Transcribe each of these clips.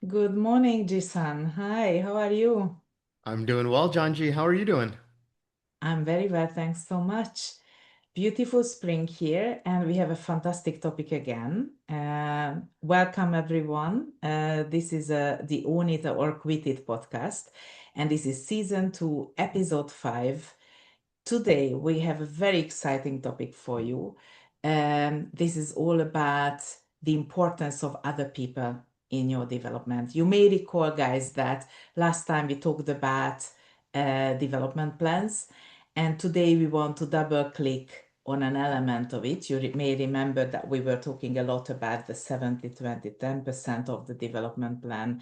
Good morning, Jisan. Hi, how are you? I'm doing well, John G. How are you doing? I'm very well, thanks so much. Beautiful spring here, and we have a fantastic topic again. Welcome, everyone. This is the Own It or Quit It podcast, and this is season two, episode five. Today, we have a very exciting topic for you. This is all about the importance of other people in your development. You may recall, guys, that last time we talked about development plans, and today we want to double click on an element of it. You may remember that we were talking a lot about the 70, 20, 10% of the development plan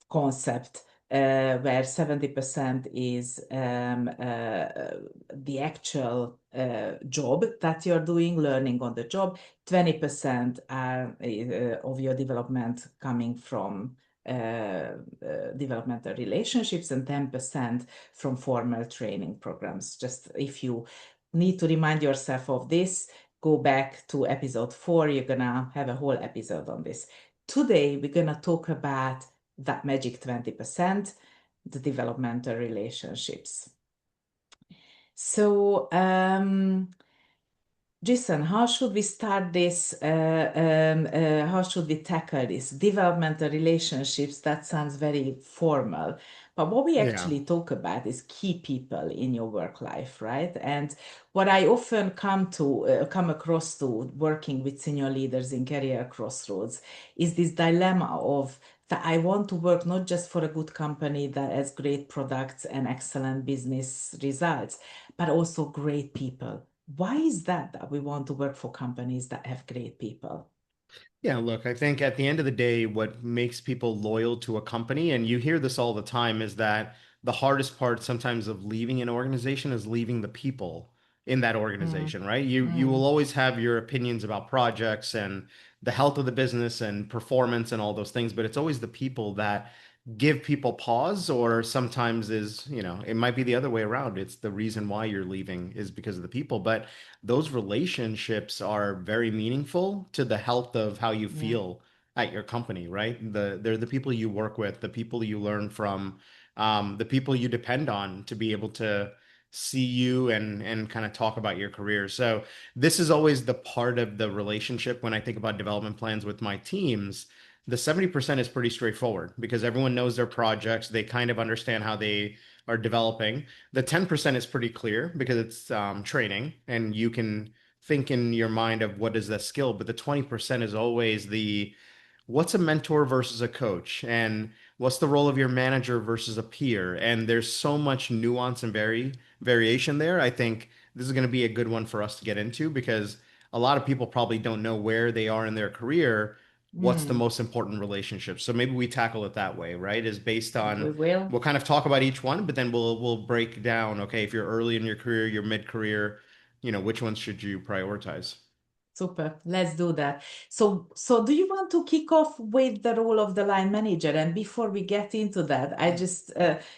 concept, where 70% is the actual job that you're doing, learning on the job. 20% of your development coming from developmental relationships, and 10% from formal training programs. Just if you need to remind yourself of this, go back to episode 4. You're gonna have a whole episode on this. Today, we're gonna talk about that magic 20%, the developmental relationships. So, Jason, how should we start this? How should we tackle this? Developmental relationships, that sounds very formal. But what we Yeah. actually talk about is key people in your work life, right? And what I often come across to working with senior leaders in career crossroads is this dilemma of that I want to work not just for a good company that has great products and excellent business results, but also great people. Why is that we want to work for companies that have great people? Yeah, look, I think at the end of the day, what makes people loyal to a company, and you hear this all the time, is that the hardest part sometimes of leaving an organization is leaving the people in that Mm, organization, right? You will mm, always have your opinions about projects and the health of the business and performance and all those things, but it's always the people that give people pause, or sometimes it might be the other way around. It's the reason why you're leaving is because of the people. But those relationships are very meaningful to the health of how you yeah, feel at your company, right? They're the people you work with, the people you learn from, the people you depend on to be able to see you and kind of talk about your career. So this is always the part of the relationship when I think about development plans with my teams. The 70% is pretty straightforward because everyone knows their projects. They kind of understand how they are developing. The 10% is pretty clear because it's training and you can think in your mind of what is that skill. But the 20% is always the what's a mentor versus a coach, and what's the role of your manager versus a peer. And there's so much nuance and variation there. I think this is going to be a good one for us to get into because a lot of people probably don't know where they are in their career. What's the mm, most important relationship? So maybe we tackle it that way, right? Is based we on will. we'll kind of talk about each one, but then we'll break down, okay, if you're early in your career, your mid-career, which ones should you prioritize? Super. Let's do that. So do you want to kick off with the role of the line manager? And before we get into that, I just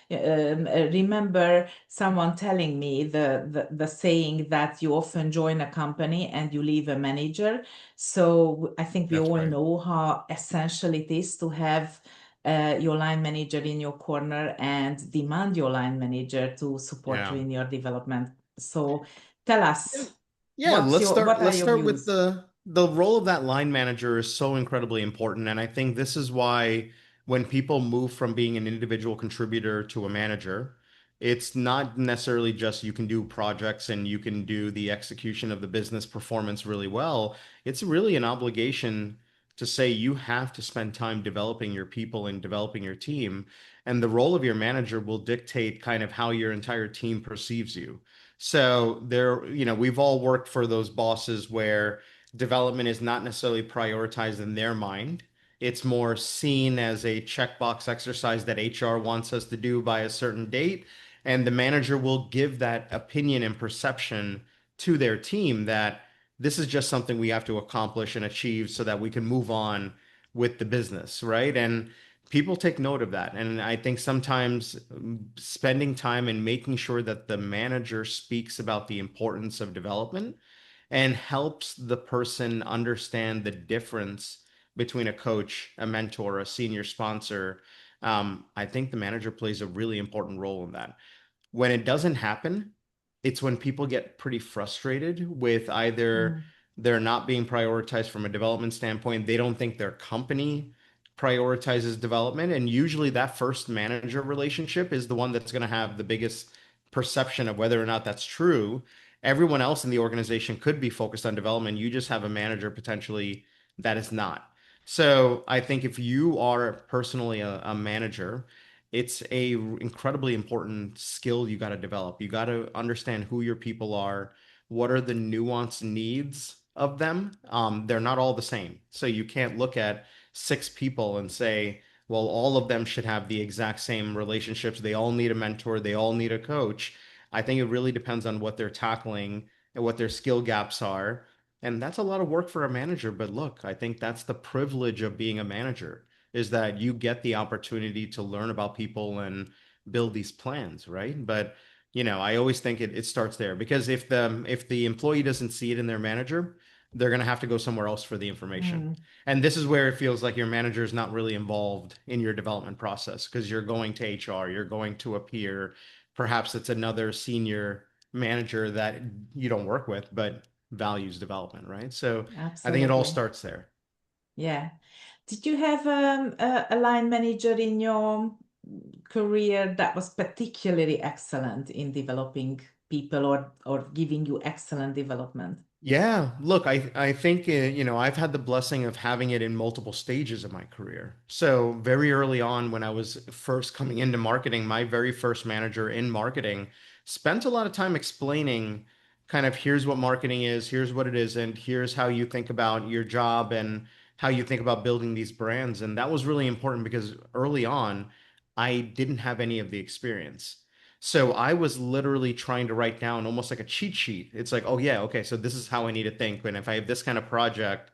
remember someone telling me the saying that you often join a company and you leave a manager. So I think we That's all right. know how essential it is to have your line manager in your corner and demand your line manager to support you Yeah. in your development. So tell Yeah, us. yeah, let's start What are let's your start with views? the role of that line manager is so incredibly important. And I think this is why when people move from being an individual contributor to a manager, it's not necessarily just you can do projects and you can do the execution of the business performance really well. It's really an obligation to say you have to spend time developing your people and developing your team. And the role of your manager will dictate kind of how your entire team perceives you. So we've all worked for those bosses where development is not necessarily prioritized in their mind. It's more seen as a checkbox exercise that HR wants us to do by a certain date. And the manager will give that opinion and perception to their team that this is just something we have to accomplish and achieve so that we can move on with the business, right? And people take note of that. And I think sometimes spending time and making sure that the manager speaks about the importance of development and helps the person understand the difference between a coach, a mentor, a senior sponsor, I think the manager plays a really important role in that. When it doesn't happen, it's when people get pretty frustrated with either Mm, they're not being prioritized from a development standpoint, they don't think their company prioritizes development. And usually that first manager relationship is the one that's going to have the biggest perception of whether or not that's true. Everyone else in the organization could be focused on development. You just have a manager potentially that is not. So I think if you are personally a manager, it's a incredibly important skill you got to develop. You got to understand who your people are, what are the nuanced needs of them. They're not all the same. So you can't look at six people and say, well, all of them should have the exact same relationships. They all need a mentor, they all need a coach. I think it really depends on what they're tackling and what their skill gaps are. And that's a lot of work for a manager. But look, I think that's the privilege of being a manager is that you get the opportunity to learn about people and build these plans, right? But I always think it starts there because if the employee doesn't see it in their manager, they're going to have to go somewhere else for the information. mm, And this is where it feels like your manager is not really involved in your development process because you're going to HR, you're going to a peer, perhaps it's another senior manager that you don't work with, but values development, right? So I think it all absolutely. starts there. Yeah. Did you have a line manager in your career that was particularly excellent in developing people or giving you excellent development? Yeah, look, I think I've had the blessing of having it in multiple stages of my career. So very early on, when I was first coming into marketing, my very first manager in marketing spent a lot of time explaining kind of here's what marketing is, here's what it is, and here's how you think about your job and how you think about building these brands. And that was really important because early on, I didn't have any of the experience. So I was literally trying to write down almost like a cheat sheet. It's like, oh yeah, okay, so this is how I need to think. And if I have this kind of project,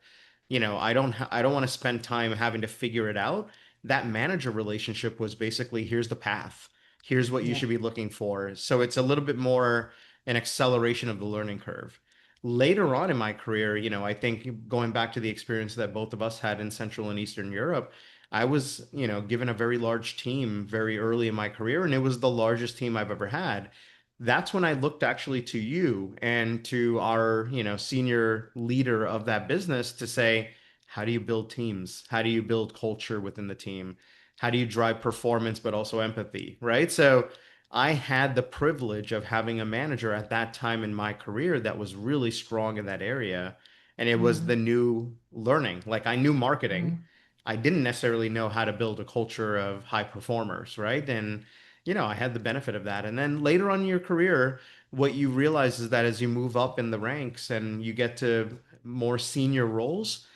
I don't want to spend time having to figure it out. That manager relationship was basically here's the path. Here's what you Yeah. should be looking for. So it's a little bit more an acceleration of the learning curve. Later on in my career, I think going back to the experience that both of us had in Central and Eastern Europe, I was, given a very large team very early in my career, and it was the largest team I've ever had. That's when I looked actually to you and to our, senior leader of that business to say, how do you build teams? How do you build culture within the team? How do you drive performance, but also empathy, right? So I had the privilege of having a manager at that time in my career that was really strong in that area. And it was the Mm, new learning. Like I knew marketing, mm, I didn't necessarily know how to build a culture of high performers, right? And I had the benefit of that. And then later on in your career, what you realize is that as you move up in the ranks and you get to more senior roles,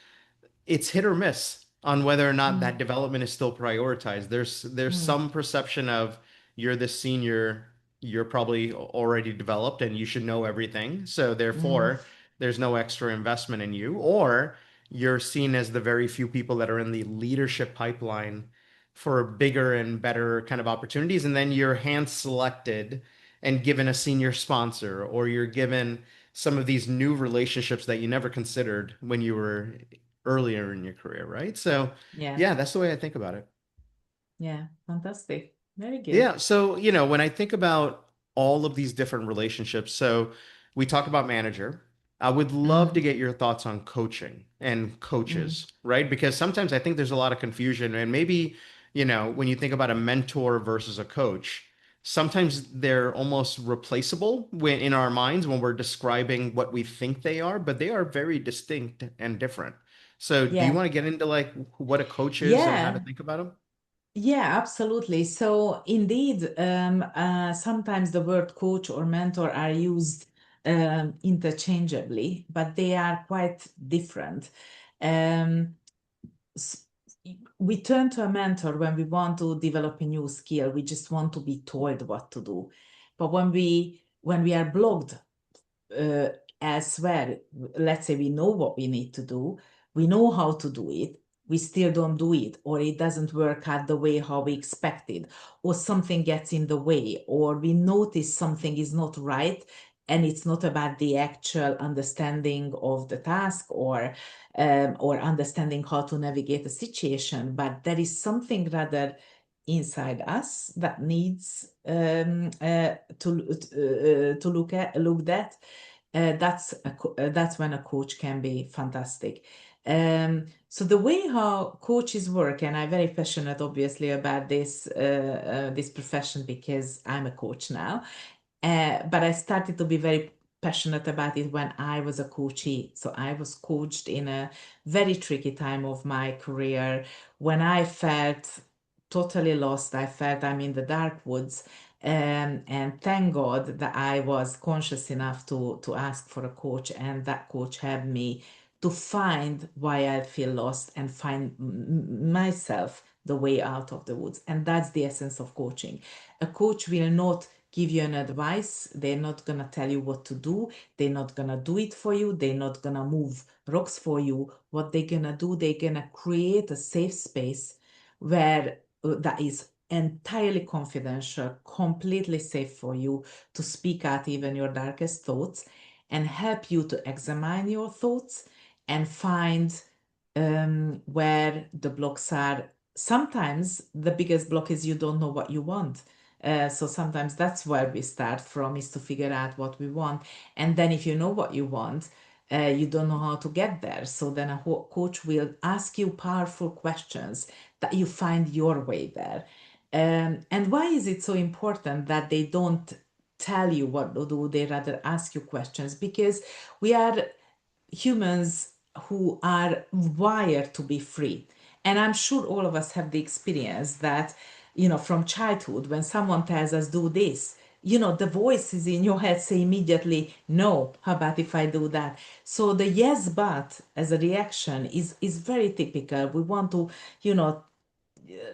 it's hit or miss on whether or not that mm, development is still prioritized. There's mm, some perception of you're the senior, you're probably already developed and you should know everything. So mm, therefore, there's no extra investment in you, or you're seen as the very few people that are in the leadership pipeline for bigger and better kind of opportunities, and then you're hand selected and given a senior sponsor, or you're given some of these new relationships that you never considered when you were earlier in your career, right? So, yeah. yeah, that's the way I think about it. Yeah. Fantastic. Very good. Yeah. So, when I think about all of these different relationships, so we talk about manager. I would love to Mm, get your thoughts on coaching and mm, coaches, right? Because sometimes I think there's a lot of confusion. And maybe, when you think about a mentor versus a coach, sometimes they're almost replaceable when in our minds when we're describing what we think they are, but they are very distinct and different. So, do you yeah. want to get into like what a coach is and how to Yeah. think about them? Yeah, absolutely. So indeed, sometimes the word coach or mentor are used interchangeably, but they are quite different. Um, s- we turn to a mentor when we want to develop a new skill. We just want to be told what to do. But when we are blocked uh, elsewhere, let's say we know what we need to do, we know how to do it, we still don't do it, or it doesn't work out the way how we expected, or something gets in the way, or we notice something is not right, and it's not about the actual understanding of the task or understanding how to navigate a situation, but there is something rather inside us that needs to looked at. That's when a coach can be fantastic. So the way how coaches work, and I'm very passionate, obviously, about this profession because I'm a coach now. But I started to be very passionate about it when I was a coachee. So I was coached in a very tricky time of my career when I felt totally lost. I felt I'm in the dark woods. And thank God that I was conscious enough to ask for a coach, and that coach helped me to find why I feel lost and find myself the way out of the woods. And that's the essence of coaching. A coach will not give you an advice. They're not gonna tell you what to do. They're not gonna do it for you. They're not gonna move rocks for you. What they're gonna do, they're gonna create a safe space where that is entirely confidential, completely safe for you to speak out even your darkest thoughts and help you to examine your thoughts and find where the blocks are. Sometimes the biggest block is you don't know what you want. So sometimes that's where we start from, is to figure out what we want. And then if you know what you want, you don't know how to get there. So then a coach will ask you powerful questions that you find your way there. And why is it so important that they don't tell you what to do? They rather ask you questions because we are humans who are wired to be free. And I'm sure all of us have the experience that, from childhood, when someone tells us, do this, the voices in your head say immediately, no, how about if I do that? So the yes, but as a reaction is very typical. We want to, you know,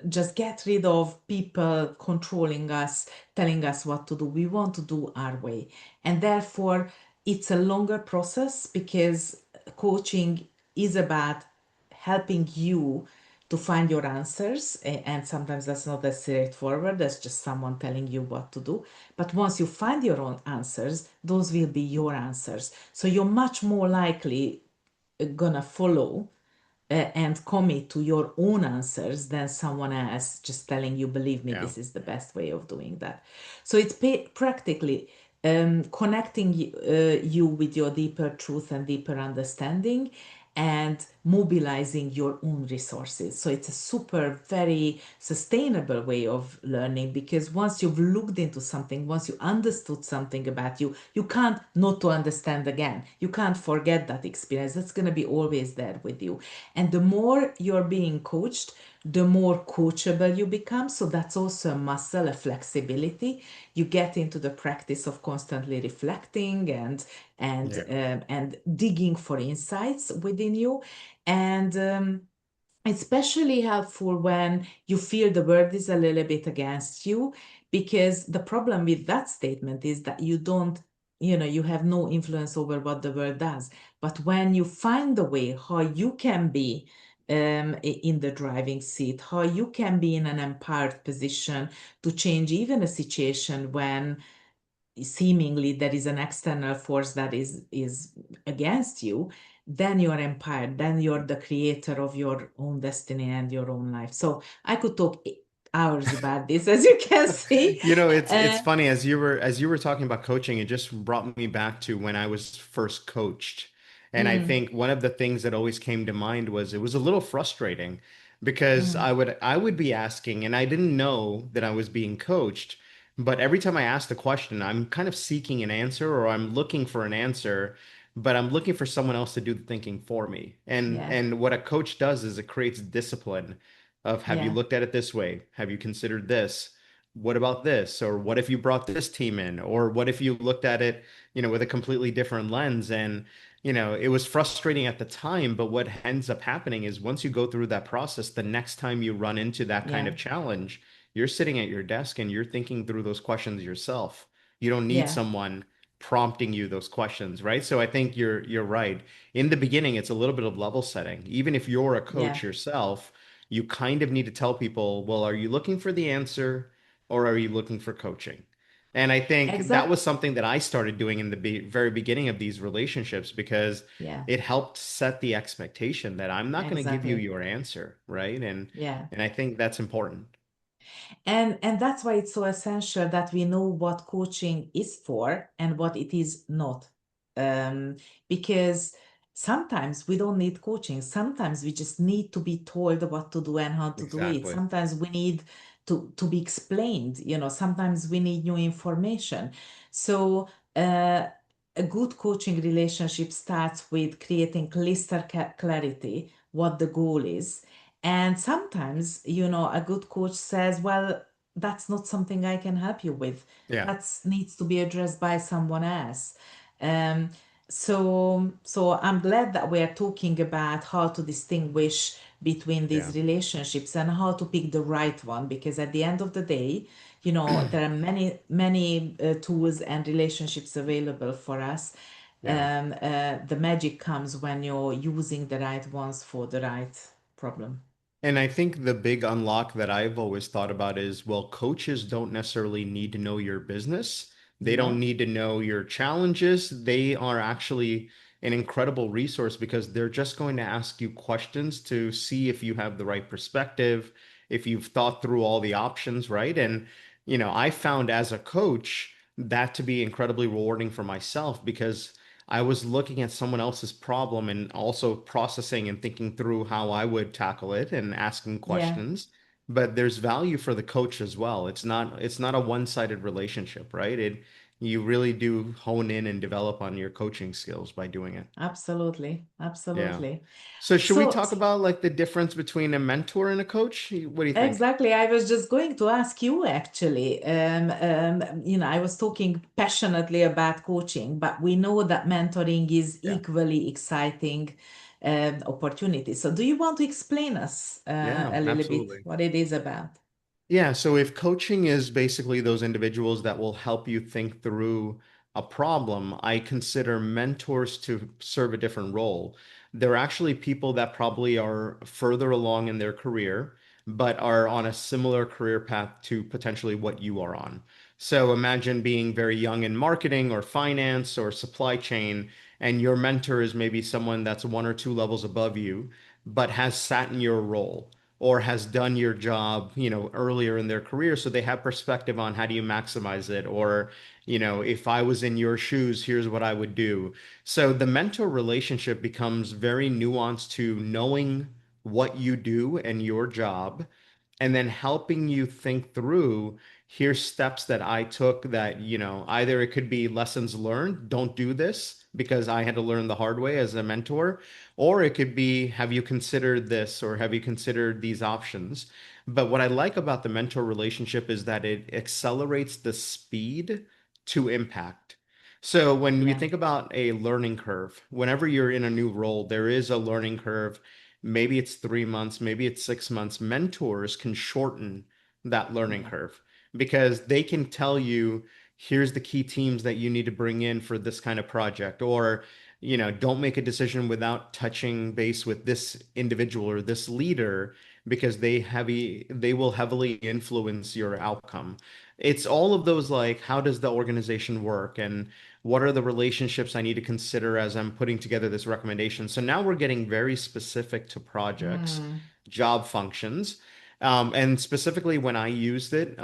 just get rid of people controlling us, telling us what to do. We want to do our way. And therefore, it's a longer process because coaching is about helping you to find your answers. And sometimes that's not that straightforward. That's just someone telling you what to do. But once you find your own answers, those will be your answers. So you're much more likely gonna follow and commit to your own answers than someone else just telling you, believe me, Yeah. this is the best way of doing that. So it's practically connecting you with your deeper truth and deeper understanding and mobilizing your own resources. So it's a super, very sustainable way of learning because once you've looked into something, once you understood something about you, you can't not to understand again. You can't forget that experience. That's going to be always there with you. And the more you're being coached, the more coachable you become. So that's also a muscle, a flexibility. You get into the practice of constantly reflecting Yeah. and digging for insights within you. And especially helpful when you feel the world is a little bit against you, because the problem with that statement is that you don't, you have no influence over what the world does. But when you find the way how you can be in the driving seat, how you can be in an empowered position to change even a situation when seemingly there is an external force that is against you, then you are empowered, then you're the creator of your own destiny and your own life. So I could talk hours about this, as you can see. You know, it's uh, funny as you were talking about coaching, it just brought me back to when I was first coached. And I mm, think one of the things that always came to mind was it was a little frustrating because mm, I would be asking and I didn't know that I was being coached, but every time I asked the question, I'm kind of seeking an answer or I'm looking for an answer, but I'm looking for someone else to do the thinking for me. And yeah, and what a coach does is it creates discipline of have you yeah, looked at it this way? Have you considered this? What about this? Or what if you brought this team in? Or what if you looked at it, with a completely different lens? And, it was frustrating at the time, but what ends up happening is once you go through that process, the next time you run into that kind yeah, of challenge, you're sitting at your desk and you're thinking through those questions yourself. You don't need yeah, someone prompting you those questions, right? So I think you're right. In the beginning, it's a little bit of level setting. Even if you're a yeah, coach yourself, you kind of need to tell people, well, are you looking for the answer or are you looking for coaching? And I think that Exact. was something that I started doing in the very beginning of these relationships because Yeah, it helped set the expectation that I'm not going to give you exactly. your answer, right? Yeah. And I think that's important. And that's why it's so essential that we know what coaching is for and what it is not. Um, because sometimes we don't need coaching. Sometimes we just need to be told what to do and how to do it. Exactly. Sometimes we need to be explained, sometimes we need new information. So a good coaching relationship starts with creating crystal clarity what the goal is. And sometimes, a good coach says, well, that's not something I can help you with. Yeah. That needs to be addressed by someone else. Um, so I'm glad that we are talking about how to distinguish between Yeah. these relationships and how to pick the right one, because at the end of the day, there are many, many tools and relationships available for us. Yeah. The magic comes when you're using the right ones for the right problem. And I think the big unlock that I've always thought about is, well, coaches don't necessarily need to know your business. They don't No? need to know your challenges. They are actually an incredible resource because they're just going to ask you questions to see if you have the right perspective, if you've thought through all the options, right? And, I found as a coach that to be incredibly rewarding for myself because I was looking at someone else's problem and also processing and thinking through how I would tackle it and asking Yeah. questions. But there's value for the coach as well. It's not a one-sided relationship, right? You really do hone in and develop on your coaching skills by doing it. Absolutely, Yeah. absolutely. So should we So, talk about like the difference between a mentor and a coach? What do you think? exactly, I was just going to ask you actually. I was talking passionately about coaching, but we know that mentoring is Yeah. equally exciting opportunity. So, do you want to explain us Yeah, a little bit absolutely. what it is about? Yeah, so if coaching is basically those individuals that will help you think through a problem, I consider mentors to serve a different role. They're actually people that probably are further along in their career, but are on a similar career path to potentially what you are on. So imagine being very young in marketing or finance or supply chain, and your mentor is maybe someone that's one or two levels above you, but has sat in your role or has done your job, earlier in their career. So they have perspective on how do you maximize it? Or, if I was in your shoes, here's what I would do. So the mentor relationship becomes very nuanced to knowing what you do and your job and then helping you think through here's steps that I took that, either it could be lessons learned, don't do this because I had to learn the hard way as a mentor, or it could be have you considered this or have you considered these options? But what I like about the mentor relationship is that it accelerates the speed to impact. So when we Yeah, think about a learning curve, whenever you're in a new role, there is a learning curve. Maybe it's 3 months, maybe it's 6 months. Mentors can shorten that learning yeah, curve because they can tell you, here's the key teams that you need to bring in for this kind of project, or, don't make a decision without touching base with this individual or this leader because they will heavily influence your outcome. It's all of those like, how does the organization work? And what are the relationships I need to consider as I'm putting together this recommendation? So now we're getting very specific to projects, mm, job functions. And specifically when I used it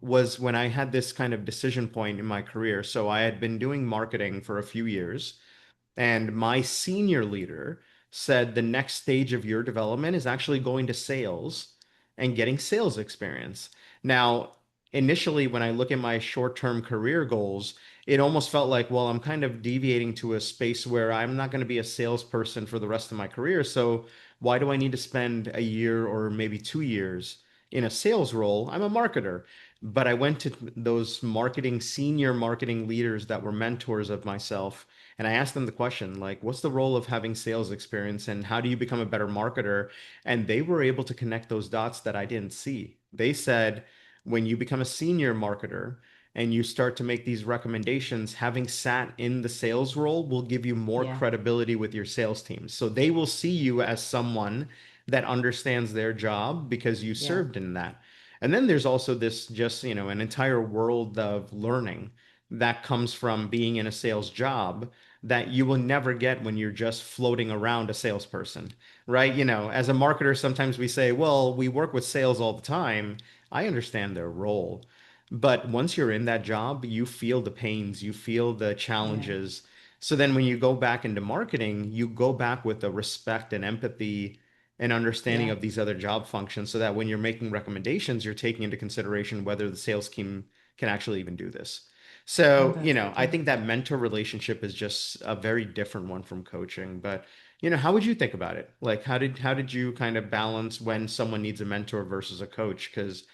was when I had this kind of decision point in my career. So I had been doing marketing for a few years. And my senior leader said the next stage of your development is actually going to sales and getting sales experience. Now, initially, when I look at my short-term career goals, it almost felt like, well, I'm kind of deviating to a space where I'm not going to be a salesperson for the rest of my career. So why do I need to spend a year or maybe 2 years in a sales role? I'm a marketer. But I went to those senior marketing leaders that were mentors of myself and I asked them the question, like, what's the role of having sales experience and how do you become a better marketer? And they were able to connect those dots that I didn't see. They said, when you become a senior marketer and you start to make these recommendations, having sat in the sales role will give you more yeah, credibility with your sales teams. So they will see you as someone that understands their job because you yeah, served in that. And then there's also this just, an entire world of learning that comes from being in a sales job that you will never get when you're just floating around a salesperson, right? As a marketer, sometimes we say, well, we work with sales all the time. I understand their role. But once you're in that job, you feel the pains, you feel the Yeah, challenges. So then when you go back into marketing, you go back with the respect and empathy and understanding yeah, of these other job functions so that when you're making recommendations, you're taking into consideration whether the sales team can actually even do this. oh, So, that's I okay. think that mentor relationship is just a very different one from coaching. But, how would you think about it? Like, how did you kind of balance when someone needs a mentor versus a coach? Because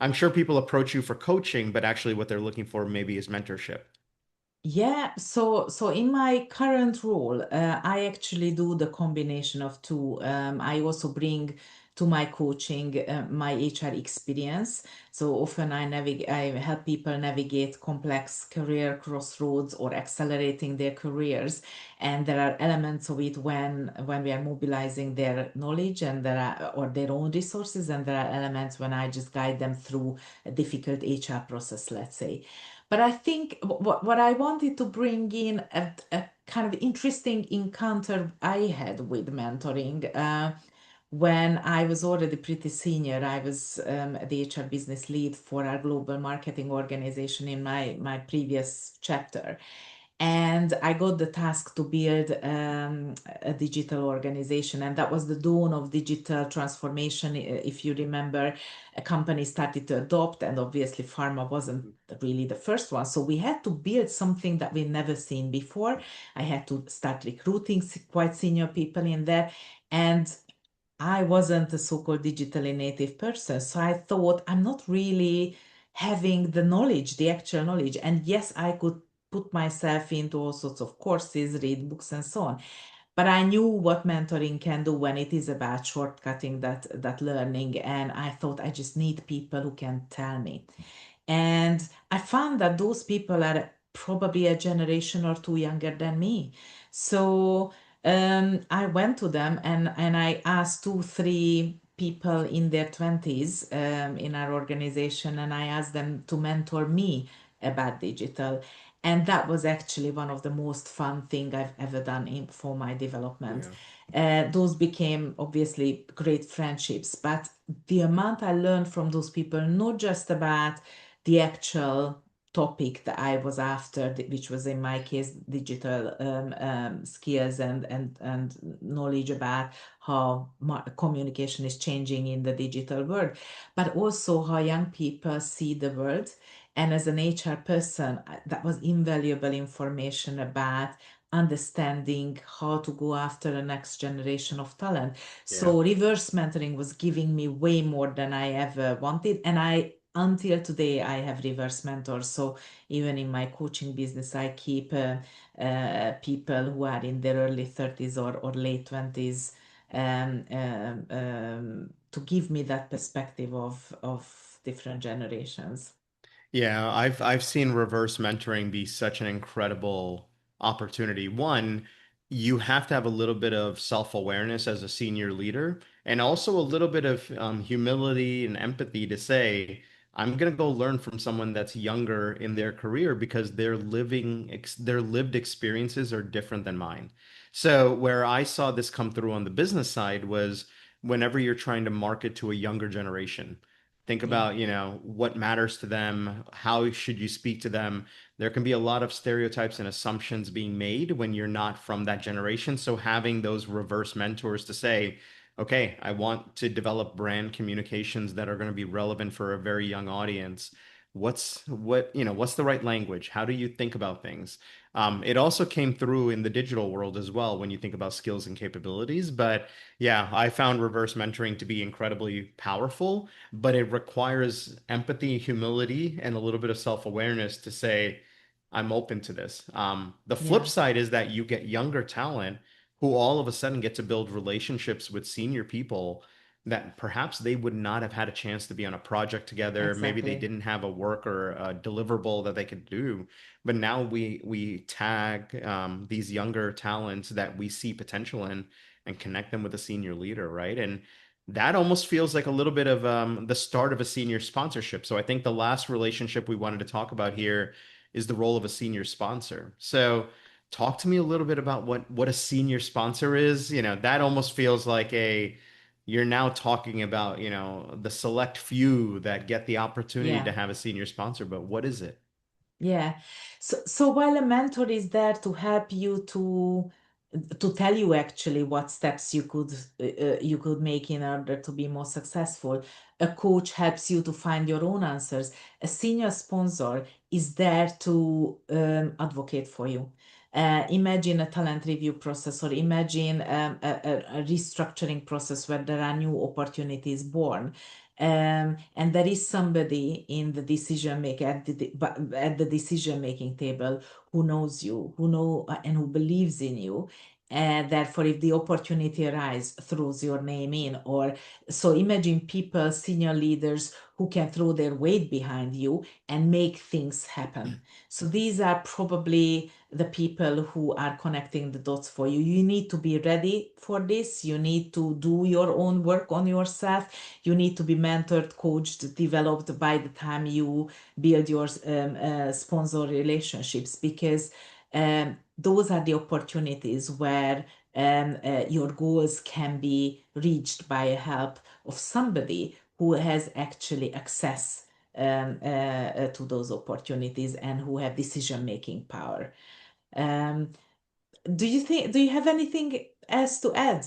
I'm sure people approach you for coaching, but actually what they're looking for maybe is mentorship. Yeah, so in my current role, I actually do the combination of two. I also bring to my coaching my HR experience. So often I help people navigate complex career crossroads or accelerating their careers. And there are elements of it when we are mobilizing their knowledge and there are or their own resources, and there are elements when I just guide them through a difficult HR process, let's say. But I think what I wanted to bring in a kind of interesting encounter I had with mentoring when I was already pretty senior. I was the HR business lead for our global marketing organization in my previous chapter. And I got the task to build a digital organization. And that was the dawn of digital transformation. If you remember, a company started to adopt, and obviously, pharma wasn't really the first one. So we had to build something that we've never seen before. I had to start recruiting quite senior people in there. And I wasn't a so-called digitally native person. So I thought I'm not really having the knowledge, the actual knowledge. And yes, I could put myself into all sorts of courses, read books and so on. But I knew what mentoring can do when it is about shortcutting that learning. And I thought I just need people who can tell me. And I found that those people are probably a generation or two younger than me. So I went to them and I asked two, three people in their 20s in our organization, and I asked them to mentor me about digital. And that was actually one of the most fun thing I've ever done for my development. Yeah. Those became obviously great friendships, but the amount I learned from those people, not just about the actual topic that I was after, which was in my case digital skills and knowledge about how communication is changing in the digital world, but also how young people see the world. And as an HR person, that was invaluable information about understanding how to go after the next generation of talent. Yeah. So reverse mentoring was giving me way more than I ever wanted. And I until today I have reverse mentors. So even in my coaching business, I keep people who are in their early 30s or late 20s to give me that perspective of different generations. Yeah, I've seen reverse mentoring be such an incredible opportunity. One, you have to have a little bit of self-awareness as a senior leader, and also a little bit of humility and empathy to say, I'm gonna go learn from someone that's younger in their career because their lived experiences are different than mine. So where I saw this come through on the business side was whenever you're trying to market to a younger generation. Think Yeah, about, what matters to them, how should you speak to them. There can be a lot of stereotypes and assumptions being made when you're not from that generation. So having those reverse mentors to say, okay, I want to develop brand communications that are going to be relevant for a very young audience. What's the right language? How do you think about things? It also came through in the digital world as well when you think about skills and capabilities. But yeah, I found reverse mentoring to be incredibly powerful, but it requires empathy, humility, and a little bit of self-awareness to say, I'm open to this. The flip yeah, side is that you get younger talent who all of a sudden get to build relationships with senior people that perhaps they would not have had a chance to be on a project together. Maybe they exactly. didn't have a work or a deliverable that they could do. But now we tag these younger talents that we see potential in and connect them with a senior leader, right? And that almost feels like a little bit of the start of a senior sponsorship. So I think the last relationship we wanted to talk about here is the role of a senior sponsor. So talk to me a little bit about what a senior sponsor is. That almost feels like you're now talking about, the select few that get the opportunity to Yeah. have a senior sponsor, but what is it? Yeah. So while a mentor is there to help you to tell you actually what steps you could make in order to be more successful, a coach helps you to find your own answers. A senior sponsor is there to advocate for you. Imagine a talent review process, or imagine a restructuring process where there are new opportunities born. And there is somebody in the decision maker at the decision making table who knows you, who know and who believes in you. And therefore, if the opportunity arises, throws your name in. Or so imagine people, senior leaders who can throw their weight behind you and make things happen. So these are probably the people who are connecting the dots for you. You need to be ready for this. You need to do your own work on yourself. You need to be mentored, coached, developed by the time you build your sponsor relationships, because those are the opportunities where your goals can be reached by help of somebody who has actually access to those opportunities and who have decision making power. Um, do you have anything else to add?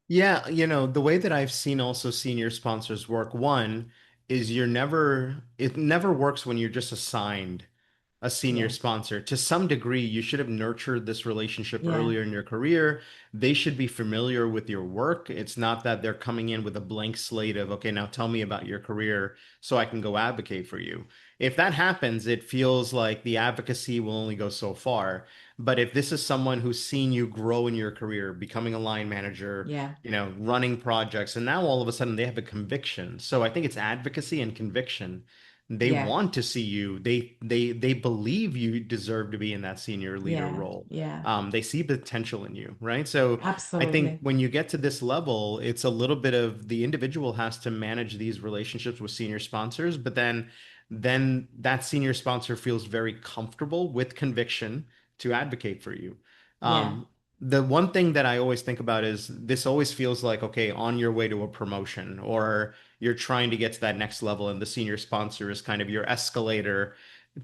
Yeah, the way that I've seen also senior sponsors work, one is it never works when you're just assigned a senior Yeah, sponsor. To some degree, you should have nurtured this relationship yeah, earlier in your career. They should be familiar with your work. It's not that they're coming in with a blank slate of, okay, now tell me about your career so I can go advocate for you. If that happens, it feels like the advocacy will only go so far. But if this is someone who's seen you grow in your career, becoming a line manager, yeah, running projects, and now all of a sudden they have a conviction. So I think it's advocacy and conviction. They yeah, want to see you. They believe you deserve to be in that senior leader yeah, role. yeah, They see potential in you, right? So I think absolutely. when you get to this level, it's a little bit of the individual has to manage these relationships with senior sponsors, but then that senior sponsor feels very comfortable with conviction to advocate for you. Yeah, Um, the one thing that I always think about is this always feels like, okay, on your way to a promotion, or you're trying to get to that next level, and the senior sponsor is kind of your escalator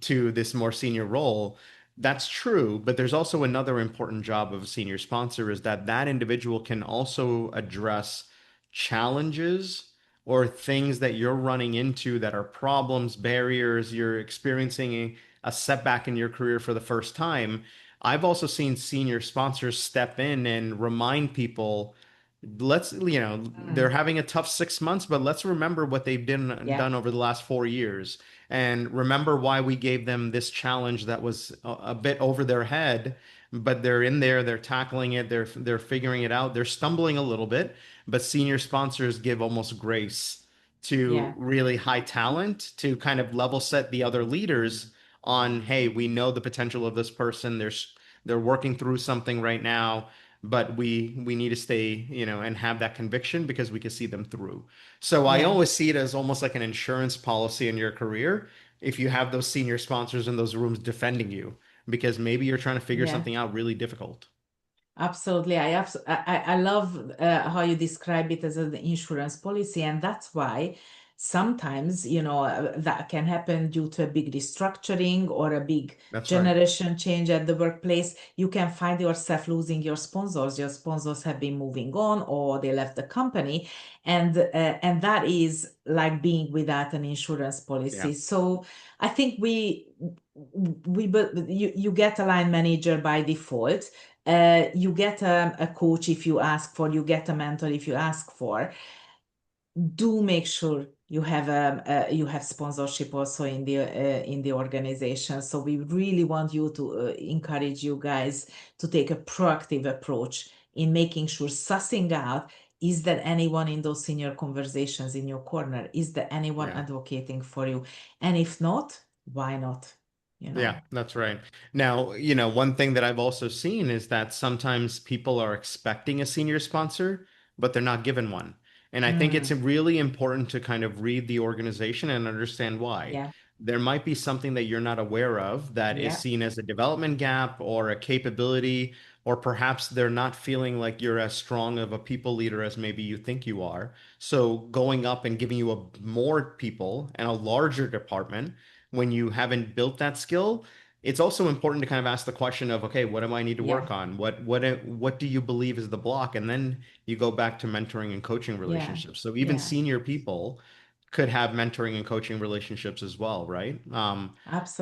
to this more senior role. That's true, but there's also another important job of a senior sponsor is that that individual can also address challenges or things that you're running into that are problems, barriers, you're experiencing a setback in your career for the first time. I've also seen senior sponsors step in and remind people, they're mm, having a tough 6 months, but let's remember what they've yeah, done over the last 4 years, and remember why we gave them this challenge that was a bit over their head, but they're in there, they're tackling it, they're figuring it out, they're stumbling a little bit, but senior sponsors give almost grace to yeah, really high talent to kind of level set the other leaders on, hey, we know the potential of this person. They're working through something right now, but we need to stay, and have that conviction because we can see them through. So I yeah, always see it as almost like an insurance policy in your career if you have those senior sponsors in those rooms defending you, because maybe you're trying to figure yeah. something out really difficult. Absolutely. I love how you describe it as an insurance policy. And that's why sometimes, that can happen due to a big restructuring or a big That's right. generation change at the workplace. You can find yourself losing your sponsors. Your sponsors have been moving on or they left the company. And that is like being without an insurance Yeah. policy. So I think you get a line manager by default. You get a coach if you ask for, you get a mentor if you ask for. Do make sure you have sponsorship also in the organization. So we really want you to encourage you guys to take a proactive approach in making sure, sussing out, is there anyone in those senior conversations in your corner? Is there anyone Yeah. advocating for you? And if not, why not? You Yeah, know? that's right. Now, one thing that I've also seen is that sometimes people are expecting a senior sponsor, but they're not given one. And I think it's Mm, really important to kind of read the organization and understand why. yeah, There might be something that you're not aware of that is yeah, seen as a development gap or a capability, or perhaps they're not feeling like you're as strong of a people leader as maybe you think you are. So going up and giving you more people and a larger department when you haven't built that skill, it's also important to kind of ask the question of, okay, what do I need to yeah, work on? What do you believe is the block? And then you go back to mentoring and coaching yeah, relationships. So even yeah, senior people could have mentoring and coaching relationships as well, right? And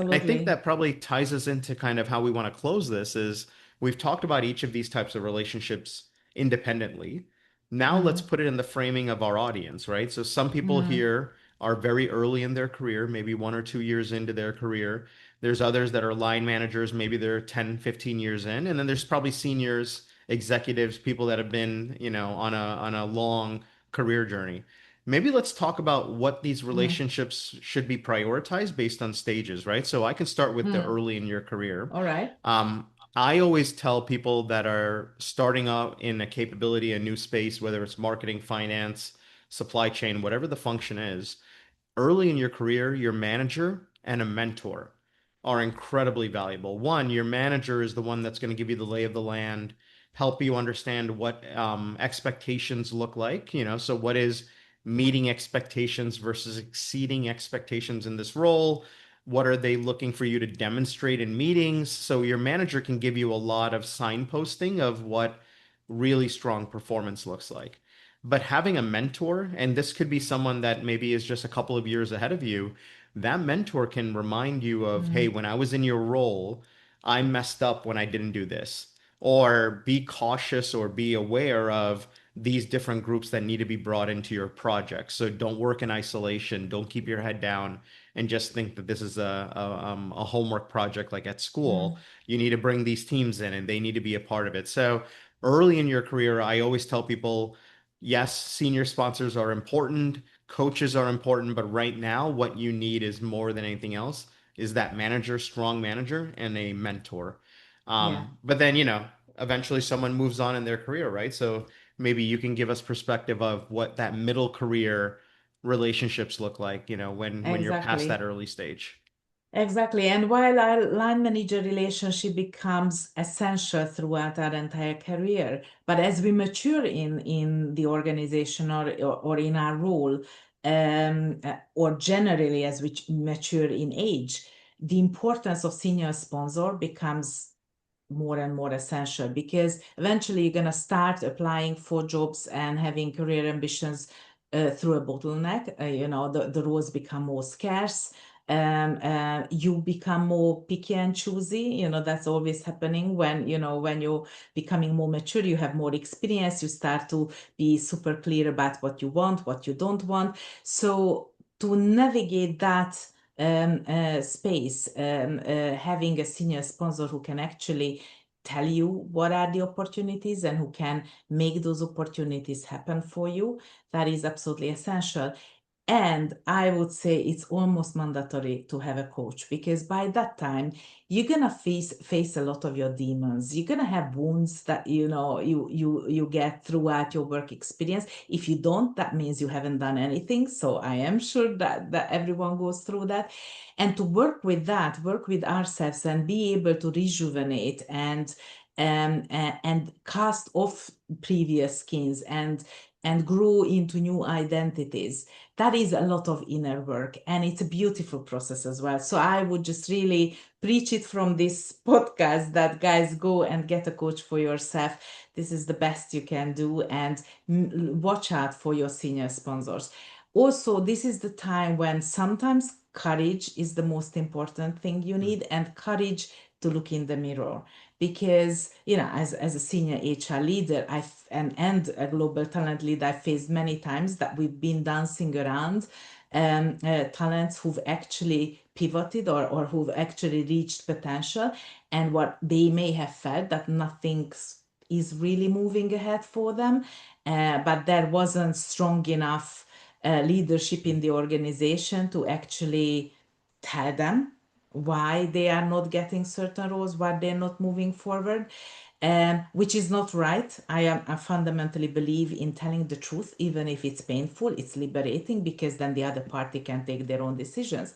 I think absolutely. that probably ties us into kind of how we want to close this is we've talked about each of these types of relationships independently. Now let's Mm, put it in the framing of our audience, right? So some people mm, here are very early in their career, maybe 1 or 2 years into their career. There's others that are line managers, maybe they're 10, 15 years in. And then there's probably seniors, executives, people that have been, on a long career journey. Maybe let's talk about what these mm, relationships should be prioritized based on stages, right? So I can start with the mm. early in your career. All right. I always tell people that are starting out in a capability, a new space, whether it's marketing, finance, supply chain, whatever the function is, early in your career, your manager and a mentor are incredibly valuable. One, your manager is the one that's going to give you the lay of the land, help you understand what expectations look like. So what is meeting expectations versus exceeding expectations in this role? What are they looking for you to demonstrate in meetings? So your manager can give you a lot of signposting of what really strong performance looks like. But having a mentor, and this could be someone that maybe is just a couple of years ahead of you, that mentor can remind you of, hey, Mm, when I was in your role, I messed up when I didn't do this. Or be cautious or be aware of these different groups that need to be brought into your project. So don't work in isolation. Don't keep your head down and just think that this is a homework project like at school. mm, You need to bring these teams in and they need to be a part of it. So early in your career, I always tell people, yes, senior sponsors are important, coaches are important, but right now, what you need is more than anything else is that manager, strong manager, and a mentor. yeah, But then, eventually someone moves on in their career, right? So maybe you can give us perspective of what that middle career relationships look like, when you're past that exactly. early stage. Exactly. And while our line manager relationship becomes essential throughout our entire career, but as we mature in the organization or in our role, or generally as we mature in age, the importance of senior sponsor becomes more and more essential because eventually you're going to start applying for jobs and having career ambitions through a bottleneck. The roles become more scarce. You become more picky and choosy. That's always happening when you're becoming more mature, you have more experience, you start to be super clear about what you want, what you don't want. So to navigate that space, having a senior sponsor who can actually tell you what are the opportunities and who can make those opportunities happen for you, that is absolutely essential. And I would say it's almost mandatory to have a coach because by that time you're gonna face a lot of your demons. You're gonna have wounds that you get throughout your work experience. If you don't, that means you haven't done anything. So I am sure that everyone goes through that. And to work with that, work with ourselves and be able to rejuvenate and cast off previous skins and grow into new identities, that is a lot of inner work and it's a beautiful process as well. So I would just really preach it from this podcast that guys, go and get a coach for yourself. This is the best you can do, and watch out for your senior sponsors. Also, this is the time when sometimes courage is the most important thing you need, and courage to look in the mirror because as a senior HR leader and a global talent lead, I faced many times that we've been dancing around talents who've actually pivoted or who've actually reached potential, and what they may have felt that nothing is really moving ahead for them, but there wasn't strong enough leadership in the organization to actually tell them why they are not getting certain roles, why they're not moving forward. which is not right. I fundamentally believe in telling the truth, even if it's painful. It's liberating because then the other party can take their own decisions.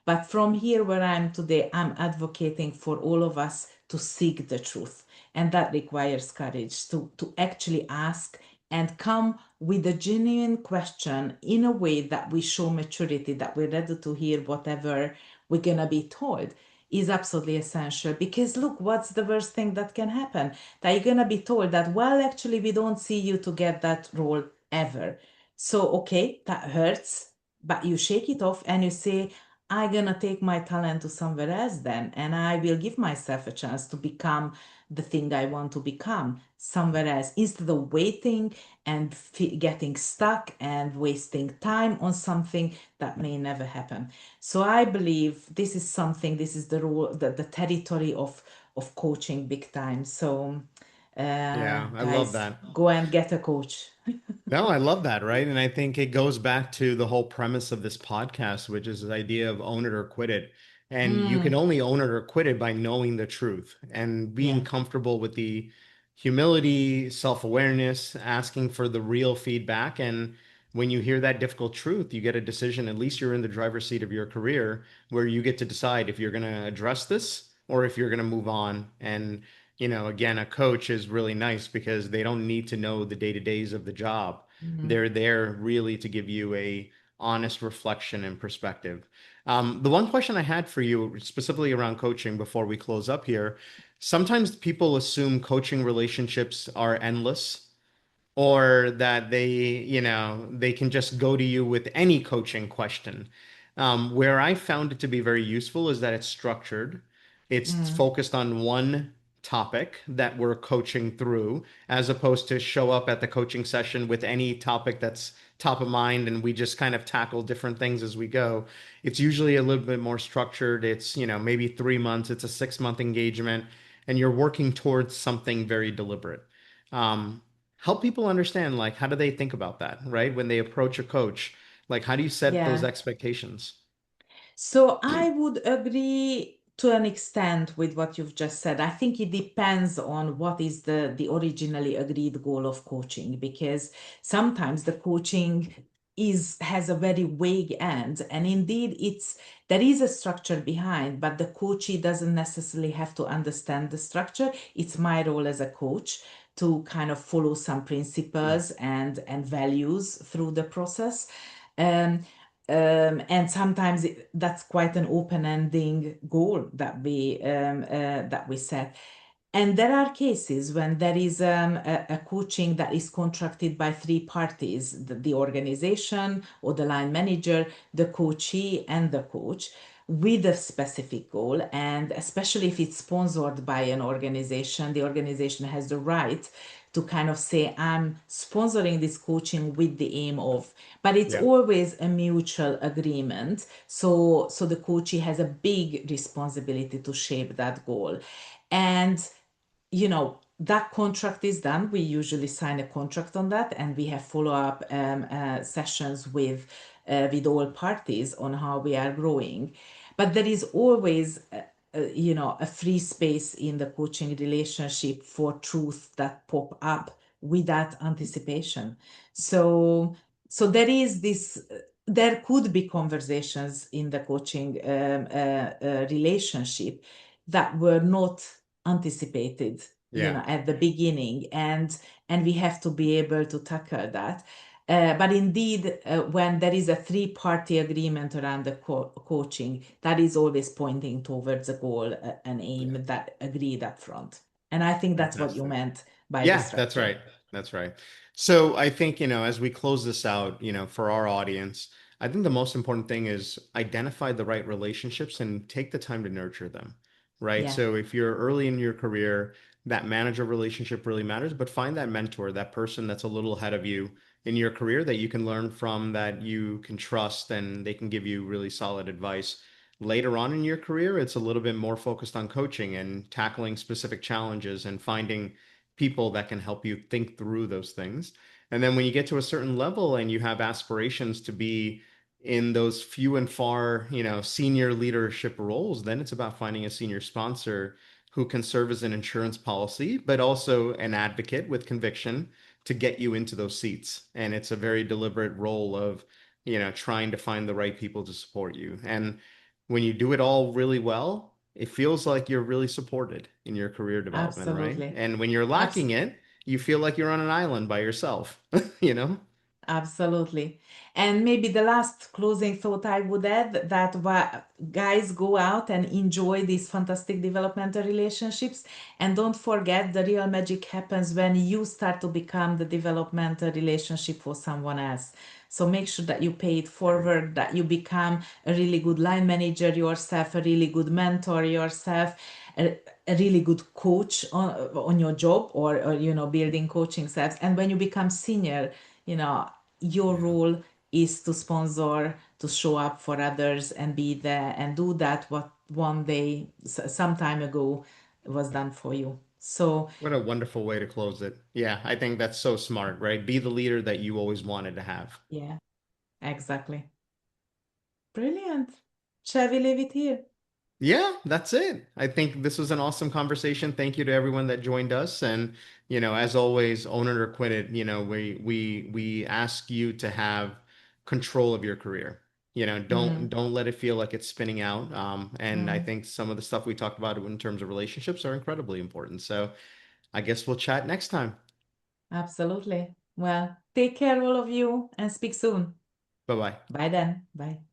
But from here, where I am today, I'm advocating for all of us to seek the truth. And that requires courage to actually ask and come with a genuine question in a way that we show maturity, that we're ready to hear whatever we're going to be told is absolutely essential. Because look, what's the worst thing that can happen? That you're going to be told that, well, actually, we don't see you to get that role ever. So, okay, that hurts, but you shake it off and you say, I'm gonna take my talent to somewhere else then, and I will give myself a chance to become the thing I want to become somewhere else instead of waiting and getting stuck and wasting time on something that may never happen. So I believe this is something, this is the role, the territory of coaching big time. So Yeah, I love guys, that. go and get a coach. No, I love that, right? And I think it goes back to the whole premise of this podcast, which is the idea of own it or quit it. And you can Mm, only own it or quit it by knowing the truth and being yeah. comfortable with the humility, self-awareness, asking for the real feedback. And when you hear that difficult truth, you get a decision. At least you're in the driver's seat of your career where you get to decide if you're going to address this or if you're going to move on. And again, a coach is really nice because they don't need to know the day-to-days of the job. Mm, They're there really to give you a honest reflection and perspective. The one question I had for you, specifically around coaching before we close up here, sometimes people assume coaching relationships are endless or that they can just go to you with any coaching question. Where I found it to be very useful is that it's structured. It's mm, focused on one topic that we're coaching through, as opposed to show up at the coaching session with any topic that's top of mind and we just kind of tackle different things as we go. It's usually a little bit more structured. It's, maybe 3 months, it's a 6 month engagement, and you're working towards something very deliberate. Um, Help people understand, like, how do they think about that, right? When they approach a coach, like, how do you set those yeah. expectations? So I would agree to an extent with what you've just said. I think it depends on what is the originally agreed goal of coaching, because sometimes the coaching is has a very vague end, and indeed there is a structure behind, but the coachee doesn't necessarily have to understand the structure. It's my role as a coach to kind of follow some Yeah. principles and values through the process. Um, and sometimes that's quite an open-ending goal that we set. And there are cases when there is a coaching that is contracted by three parties, the organization or the line manager, the coachee, and the coach, with a specific goal. And especially if it's sponsored by an organization, the organization has the right to kind of say, I'm sponsoring this coaching with the aim of, but it's Yeah. always a mutual agreement. So the coachee has a big responsibility to shape that goal. And that contract is done. We usually sign a contract on that, and we have follow-up sessions with all parties on how we are growing. But there is always a free space in the coaching relationship for truth that pop up without anticipation. So so there is this there could be conversations in the coaching relationship that were not anticipated, Yeah. at the beginning, and we have to be able to tackle that. But indeed, when there is a three-party agreement around the coaching, that is always pointing towards a goal, an Yeah. aim that agreed up front. And I think that's what you Fantastic. meant by the Yeah, that's structure. right. That's right. So I think, as we close this out, for our audience, I think the most important thing is identify the right relationships and take the time to nurture them, right? Yeah. So if you're early in your career, that manager relationship really matters, but find that mentor, that person that's a little ahead of you in your career that you can learn from, that you can trust, and they can give you really solid advice. Later on in your career, it's a little bit more focused on coaching and tackling specific challenges and finding people that can help you think through those things. And then when you get to a certain level and you have aspirations to be in those few and far, senior leadership roles, then it's about finding a senior sponsor who can serve as an insurance policy, but also an advocate with conviction to get you into those seats. And it's a very deliberate role of, trying to find the right people to support you. And when you do it all really well, it feels like you're really supported in your career development, right? Absolutely. And when you're lacking Abs it, you feel like you're on an island by yourself, you know? Absolutely. And maybe the last closing thought I would add that guys go out and enjoy these fantastic developmental relationships. And don't forget the real magic happens when you start to become the developmental relationship for someone else. So make sure that you pay it forward, that you become a really good line manager yourself, a really good mentor yourself, a really good coach on your job or building coaching selves. And when you become senior, you know, your Yeah. role is to sponsor, to show up for others and be there and do that what one day, some time ago, was done for you. So, What a wonderful way to close it. Yeah, I think that's so smart, right? Be the leader that you always wanted to have. yeah, exactly. Brilliant. Shall we leave it here? Yeah, that's it. I think this was an awesome conversation. Thank you to everyone that joined us. And, as always, own it or quit it. We ask you to have control of your career. Don't Mm, don't let it feel like it's spinning out. And I mm, think some of the stuff we talked about in terms of relationships are incredibly important. So I guess we'll chat next time. absolutely. Well, take care, all of you, and speak soon. Bye bye. Bye then. Bye.